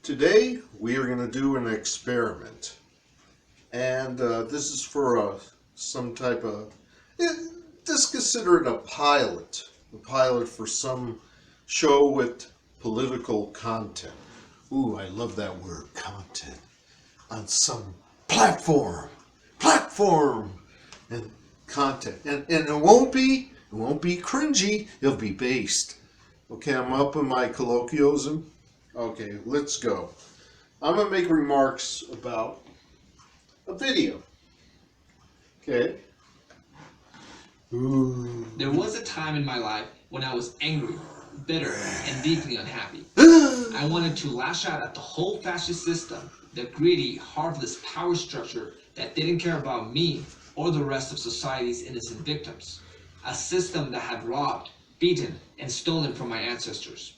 Today we are going to do an experiment, and this is for some type of, just consider it a pilot for some show with political content. Ooh, I love that word, content, on some platform, and content, and it won't be cringy. It'll be based. Okay, I'm up in my colloquialism. Okay, let's go. I'm going to make remarks about a video. Okay. Ooh. There was a time in my life when I was angry, bitter, and deeply unhappy. I wanted to lash out at the whole fascist system, the greedy, heartless power structure that didn't care about me or the rest of society's innocent victims. A system that had robbed, beaten, and stolen from my ancestors.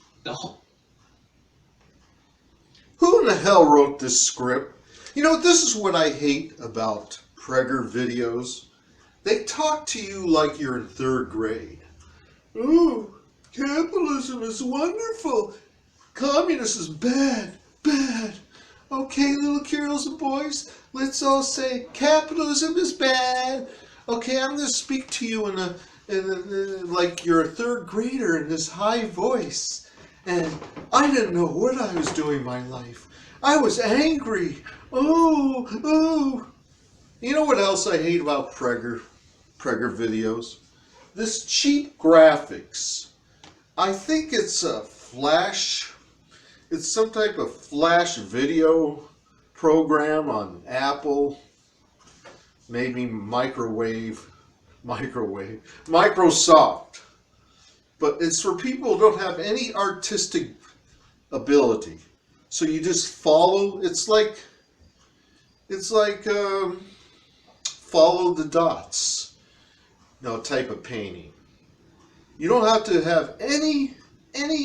Who in the hell wrote this script? You know, this is what I hate about Prager videos. They talk to you like you're in third grade. Ooh, capitalism is wonderful. Communism is bad, bad. Okay, little girls and boys, let's all say capitalism is bad. Okay, I'm going to speak to you like you're a third grader in this high voice. And I didn't know what I was doing in my life. I was angry. Oh. You know what else I hate about Prager videos? This cheap graphics. I think it's a flash. It's some type of flash video program on Apple. Maybe Microsoft. But it's for people who don't have any artistic ability. So you just follow. It's like follow the dots, type of painting. You don't have to have any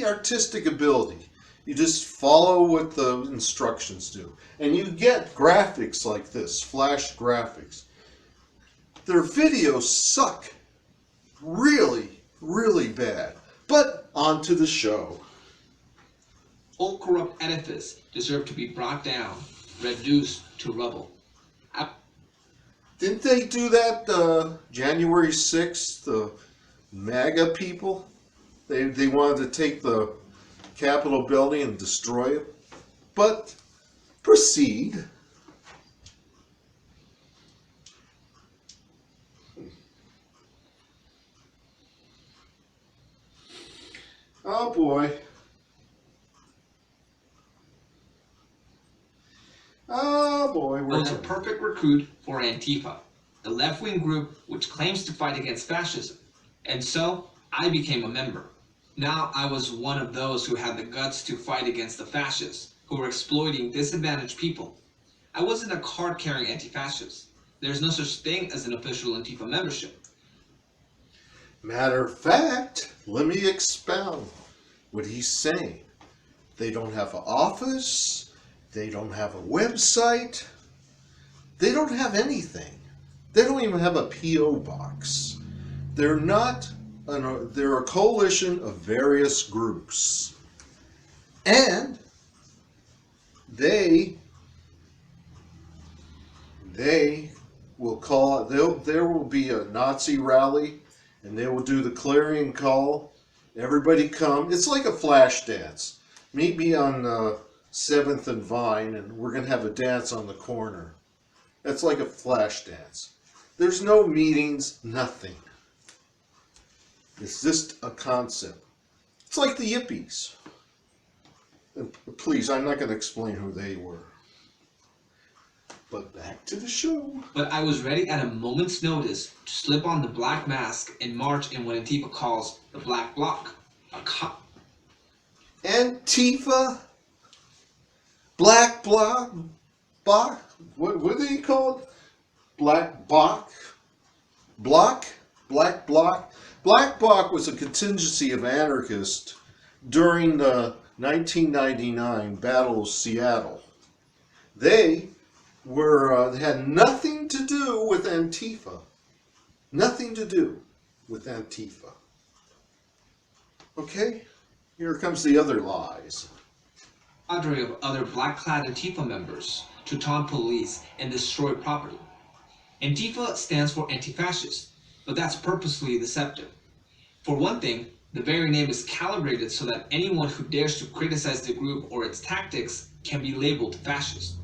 artistic ability. You just follow what the instructions do, and you get graphics like this, flash graphics. Their videos suck, really bad. But on to the show. Old corrupt edifice deserved to be brought down, reduced to rubble. Didn't they do that January 6th, the MAGA people? They wanted to take the Capitol building and destroy it. But proceed. Oh boy. Oh boy. I was a perfect recruit for Antifa, the left-wing group which claims to fight against fascism. And so, I became a member. Now I was one of those who had the guts to fight against the fascists, who were exploiting disadvantaged people. I wasn't a card-carrying anti-fascist. There's no such thing as an official Antifa membership. Matter of fact, let me expound what he's saying. They don't have an office. They don't have a website. They don't have anything. They don't even have a P.O. box. They're a coalition of various groups. And they will call, there will be a Nazi rally, and they will do the clarion call. Everybody come. It's like a flash dance. Meet me on 7th and Vine, and we're going to have a dance on the corner. That's like a flash dance. There's no meetings, nothing. It's just a concept. It's like the Yippies. And please, I'm not going to explain who they were. But back to the show. But I was ready at a moment's notice to slip on the black mask and march in what Antifa calls the Black Bloc. Antifa? Black Bloc? What are they called? Black Bloc? Bloc? Black Bloc? Black Bloc was a contingency of anarchists during the 1999 Battle of Seattle. They had nothing to do with Antifa. Nothing to do with Antifa. Okay? Here comes the other lies. of other black-clad Antifa members to taunt police and destroy property. Antifa stands for anti-fascist, but that's purposely deceptive. For one thing, the very name is calibrated so that anyone who dares to criticize the group or its tactics can be labeled fascist.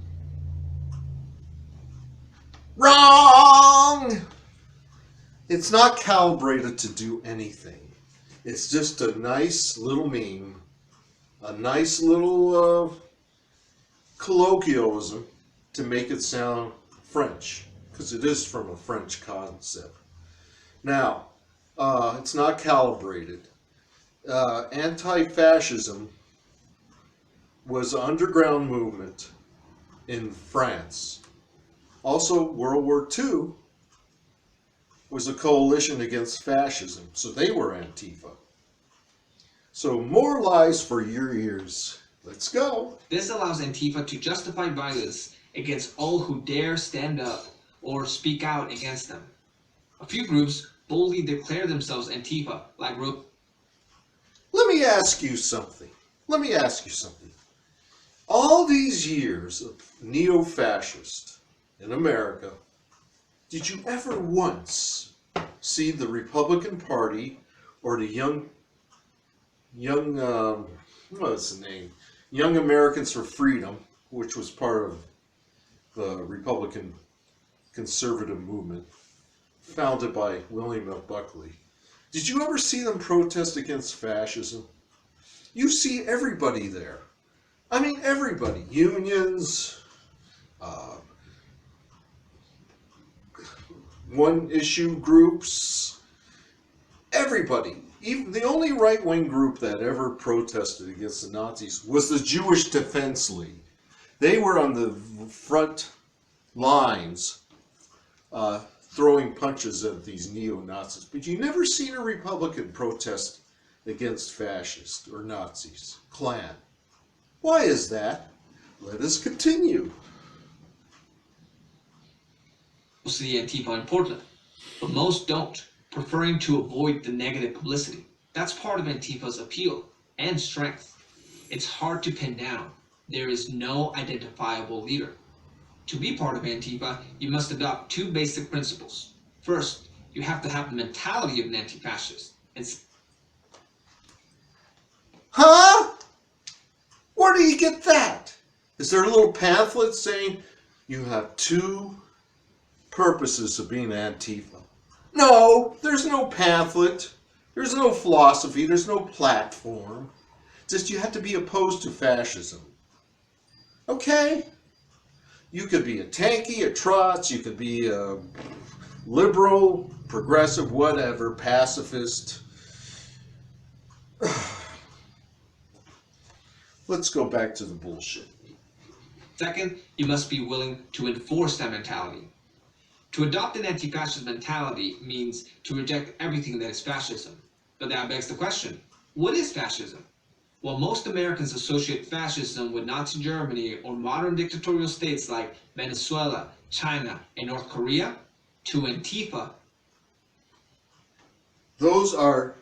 Wrong! It's not calibrated to do anything. It's just a nice little meme, a nice little colloquialism to make it sound French, because it is from a French concept. Now, it's not calibrated. Anti-fascism was an underground movement in France. Also, World War II was a coalition against fascism, so they were Antifa. So more lies for your ears. Let's go. This allows Antifa to justify violence against all who dare stand up or speak out against them. A few groups boldly declare themselves Antifa, like Let me ask you something. All these years of neo-fascist in America, did you ever once see the Republican Party or the Young Americans for Freedom, which was part of the Republican conservative movement, founded by William F. Buckley? Did you ever see them protest against fascism? You see everybody there. I mean, everybody. Unions, one-issue groups, everybody. Even the only right-wing group that ever protested against the Nazis was the Jewish Defense League. They were on the front lines throwing punches at these neo-Nazis. But you never seen a Republican protest against fascists or Nazis, Klan. Why is that? Let us continue. see Antifa in Portland, but most don't, preferring to avoid the negative publicity. That's part of Antifa's appeal and strength. It's hard to pin down. There is no identifiable leader. To be part of Antifa, you must adopt two basic principles. First, you have to have the mentality of an anti-fascist. Huh? Where do you get that? Is there a little pamphlet saying you have two purposes of being Antifa? No, there's no pamphlet. There's no philosophy. There's no platform. Just you have to be opposed to fascism. Okay? You could be a tanky, a trots, you could be a liberal, progressive, whatever, pacifist. Let's go back to the bullshit. Second, you must be willing to enforce that mentality. To adopt an anti-fascist mentality means to reject everything that is fascism. But that begs the question, what is fascism? Well, most Americans associate fascism with Nazi Germany or modern dictatorial states like Venezuela, China, and North Korea. To Antifa, those are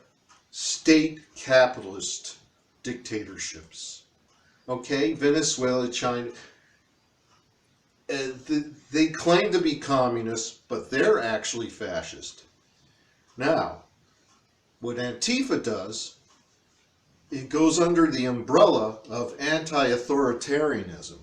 state capitalist dictatorships. Okay, Venezuela, China, they claim to be communists, but they're actually fascist. Now, what Antifa does, it goes under the umbrella of anti-authoritarianism.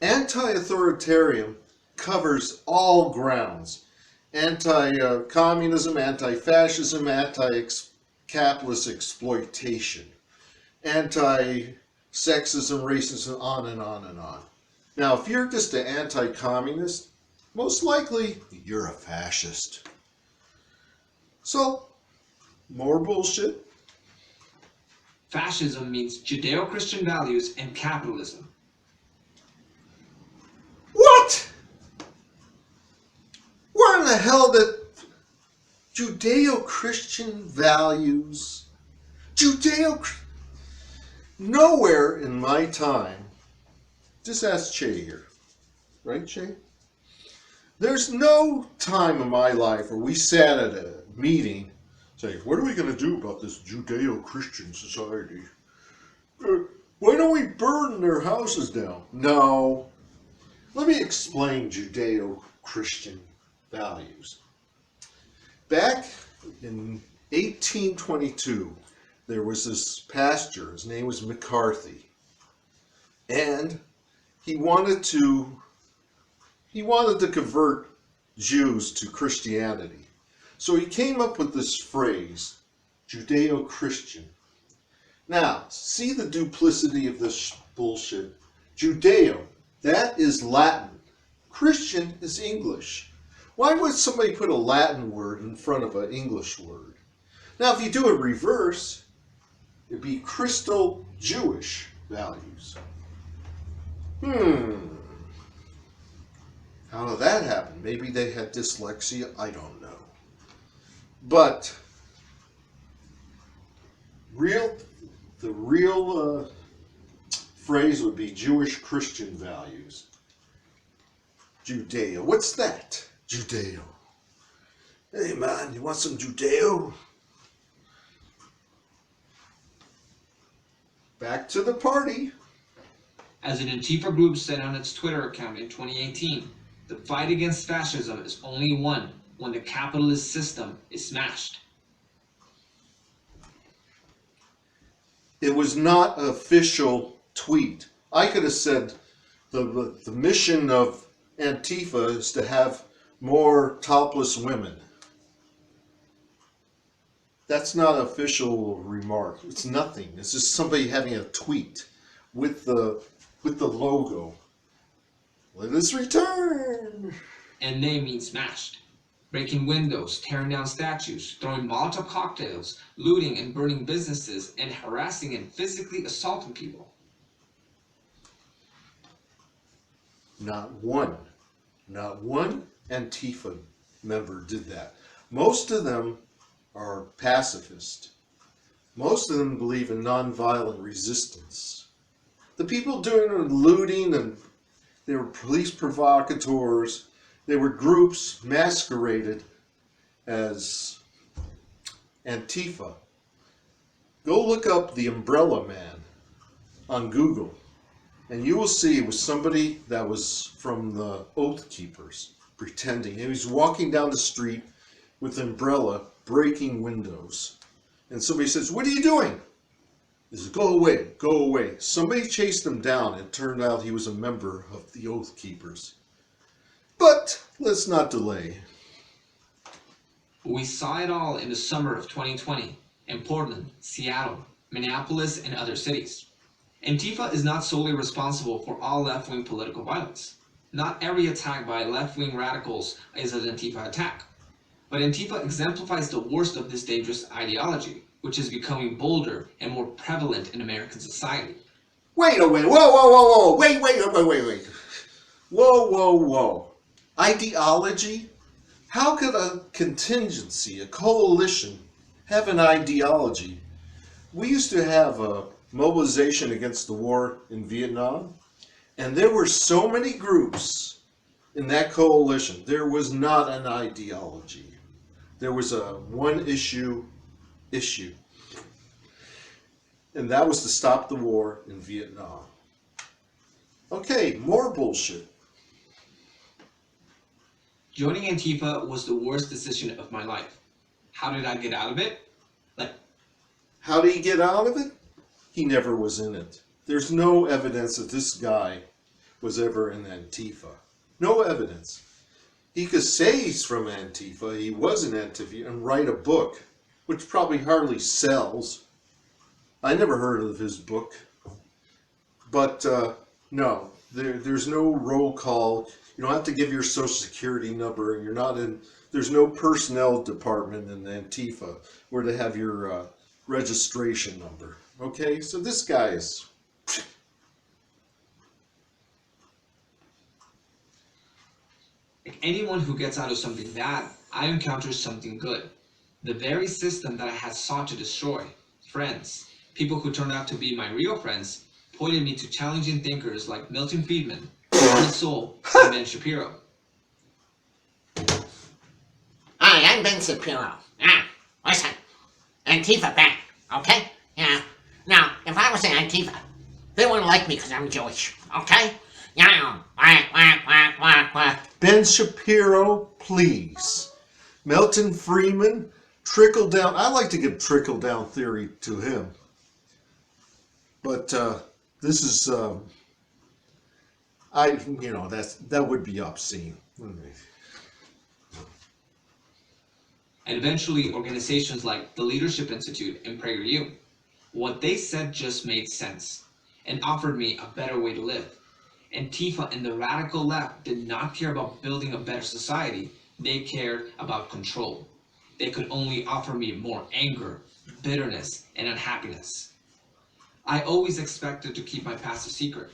Anti-authoritarian covers all grounds. Anti-communism, anti-fascism, anti-capitalist exploitation, anti-sexism, racism, on and on and on. Now, if you're just an anti-communist, most likely you're a fascist. So, more bullshit. fascism means Judeo-Christian values and capitalism. What? Where in the hell did Judeo-Christian values? Nowhere in my time. Just ask Che here. Right, Che? There's no time in my life where we sat at a meeting saying, what are we going to do about this Judeo-Christian society? Why don't we burn their houses down? No. Let me explain Judeo-Christian values. Back in 1822, there was this pastor, his name was McCarthy, and he wanted to convert Jews to Christianity. So he came up with this phrase, Judeo-Christian. Now, see the duplicity of this bullshit. Judeo, that is Latin. Christian is English. Why would somebody put a Latin word in front of an English word? Now, if you do it reverse, it'd be crystal Jewish values. How did that happen? Maybe they had dyslexia, I don't know. But the real phrase would be Jewish Christian values. Judeo. What's that? Judeo. Hey man, you want some Judeo? Back to the party. As an Antifa group said on its Twitter account in 2018, the fight against fascism is only won when the capitalist system is smashed. It was not an official tweet. I could have said the mission of Antifa is to have more topless women. That's not an official remark. It's nothing. It's just somebody having a tweet with the logo. Let us return. And they mean smashed. Breaking windows, tearing down statues, throwing Molotov cocktails, looting and burning businesses, and harassing and physically assaulting people. Not one Antifa member did that. Most of them are pacifist. Most of them believe in nonviolent resistance. The people doing the looting, and they were police provocateurs. They were groups masqueraded as Antifa. Go look up the Umbrella Man on Google, and you will see it was somebody that was from the Oath Keepers pretending. He was walking down the street with an umbrella, breaking windows. And somebody says, "What are you doing?" He says, "Go away, go away." Somebody chased him down, and it turned out he was a member of the Oath Keepers. But let's not delay. We saw it all in the summer of 2020 in Portland, Seattle, Minneapolis, and other cities. Antifa is not solely responsible for all left-wing political violence. Not every attack by left-wing radicals is an Antifa attack. But Antifa exemplifies the worst of this dangerous ideology, which is becoming bolder and more prevalent in American society. Wait a minute, whoa, wait. Whoa. Ideology? How could a contingency, a coalition, have an ideology? We used to have a mobilization against the war in Vietnam, and there were so many groups in that coalition. There was not an ideology. There was a one issue, and that was to stop the war in Vietnam. Okay, more bullshit. Joining Antifa was the worst decision of my life. How did I get out of it? How did he get out of it? He never was in it. There's no evidence that this guy was ever in Antifa. No evidence. He could say he's from Antifa, he was in Antifa, and write a book, which probably hardly sells. I never heard of his book. But no, there's no roll call. You don't have to give your social security number, and you're not in. There's no personnel department in Antifa where they have your registration number. Okay, so this guy is. Like anyone who gets out of something bad, I encounter something good. The very system that I had sought to destroy, friends, people who turned out to be my real friends, pointed me to challenging thinkers like Milton Friedman, Ronald Soul, and Ben Shapiro. Hi, I'm Ben Shapiro. Listen, Antifa bad, okay? Yeah. Now, if I was in Antifa, They wouldn't like me because I'm Jewish. Okay? Yeah. Quack, quack, quack, quack, quack. Ben Shapiro, please. Milton Friedman, trickle down. I like to give trickle down theory to him. But this is, that would be obscene. And eventually organizations like the Leadership Institute and PragerU. What they said just made sense and offered me a better way to live. Antifa and the radical left did not care about building a better society. They cared about control. They could only offer me more anger, bitterness, and unhappiness. I always expected to keep my past a secret.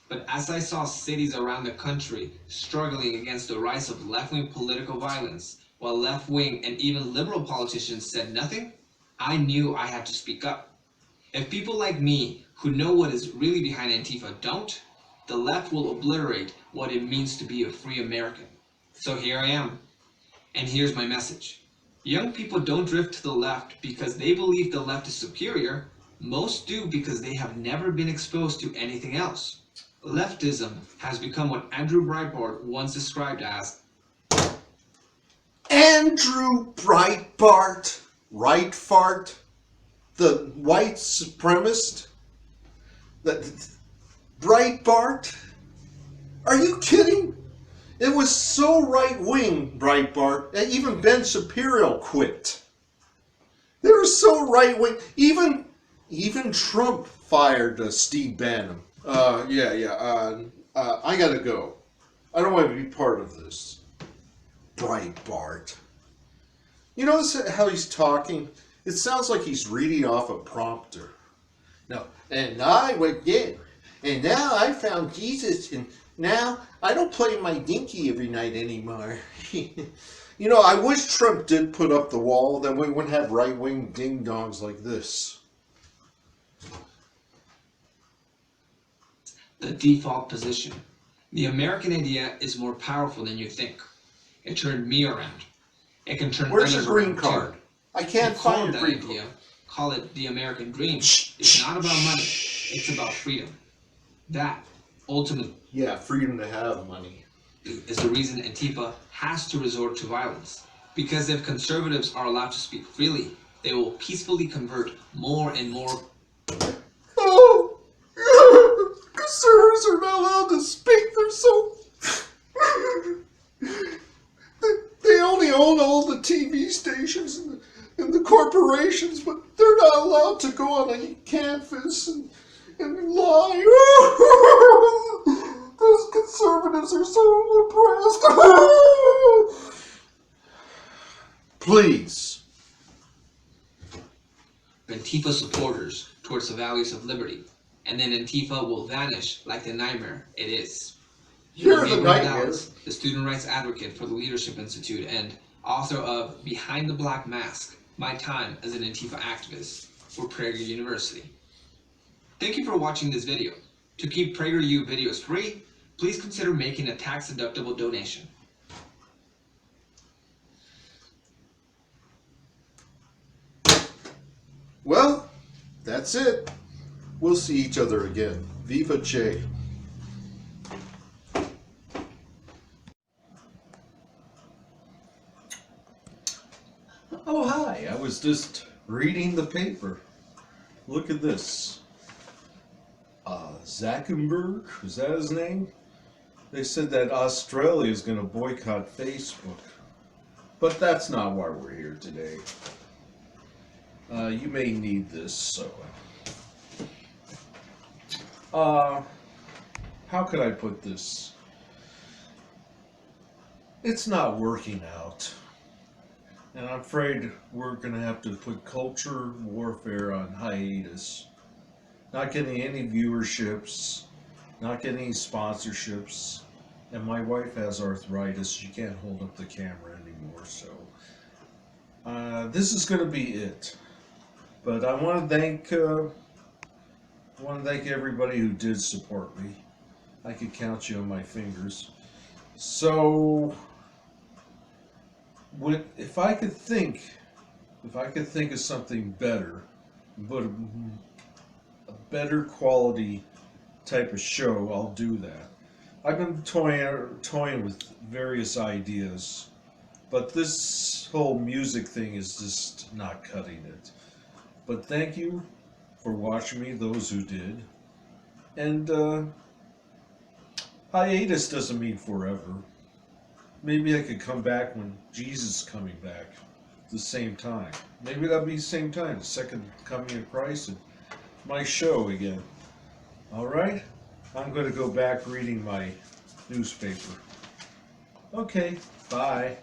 But as I saw cities around the country struggling against the rise of left-wing political violence, while left-wing and even liberal politicians said nothing, I knew I had to speak up. If people like me, who know what is really behind Antifa, don't, the left will obliterate what it means to be a free American. So here I am. And here's my message. Young people don't drift to the left because they believe the left is superior. Most do because they have never been exposed to anything else. Leftism has become what Andrew Breitbart once described as Andrew Breitbart, right fart, the white supremacist, Breitbart? Are you kidding? It was so right-wing, Breitbart, that even Ben Shapiro quit. They were so right-wing. Even Trump fired Steve Bannon. I gotta go. I don't want to be part of this. Breitbart. You notice how he's talking? It sounds like he's reading off a prompter. No, and I went in, and now I found Jesus, and now I don't play my dinky every night anymore. I wish Trump did put up the wall, then we wouldn't have right-wing ding-dongs like this. the default position. The American idea is more powerful than you think. It turned me around. It can turn Where's your others green around card? too. I can't You call find it your that green idea, card. call it the American dream. It's not about money. It's about freedom. That, ultimately, Yeah, freedom to have money. is the reason Antifa has to resort to violence. Because if conservatives are allowed to speak freely, they will peacefully convert more and more. Oh, conservatives are not allowed to speak. They're so. They only own all the TV stations and the corporations, but they're not allowed to go on a campus and lie. Those conservatives are so oppressed. Please. Antifa supporters towards the values of liberty, and then Antifa will vanish like the nightmare it is. You're the Gabriel nightmare. Dallas, the student rights advocate for the Leadership Institute and author of Behind the Black Mask, My Time as an Antifa Activist for Prager University. Thank you for watching this video. To keep PragerU videos free, please consider making a tax-deductible donation. Well, that's it. We'll see each other again. Viva Che. Oh, hi. I was just reading the paper. Look at this. Zuckerberg, is that his name? They said that Australia is going to boycott Facebook. But that's not why we're here today. You may need this, so. How could I put this? It's not working out. And I'm afraid we're going to have to put culture warfare on hiatus. Not getting any viewerships, not getting any sponsorships. And my wife has arthritis. She can't hold up the camera anymore, so. This is going to be it. But I want to thank everybody who did support me. I could count you on my fingers. So, if I could think of something better, but a better quality type of show, I'll do that. I've been toying with various ideas, but this whole music thing is just not cutting it. But thank you for watching me, those who did. And hiatus doesn't mean forever. Maybe I could come back when Jesus is coming back at the same time. Maybe that'll be the same time, the second coming of Christ, and my show again. Alright? I'm going to go back reading my newspaper. Okay, bye.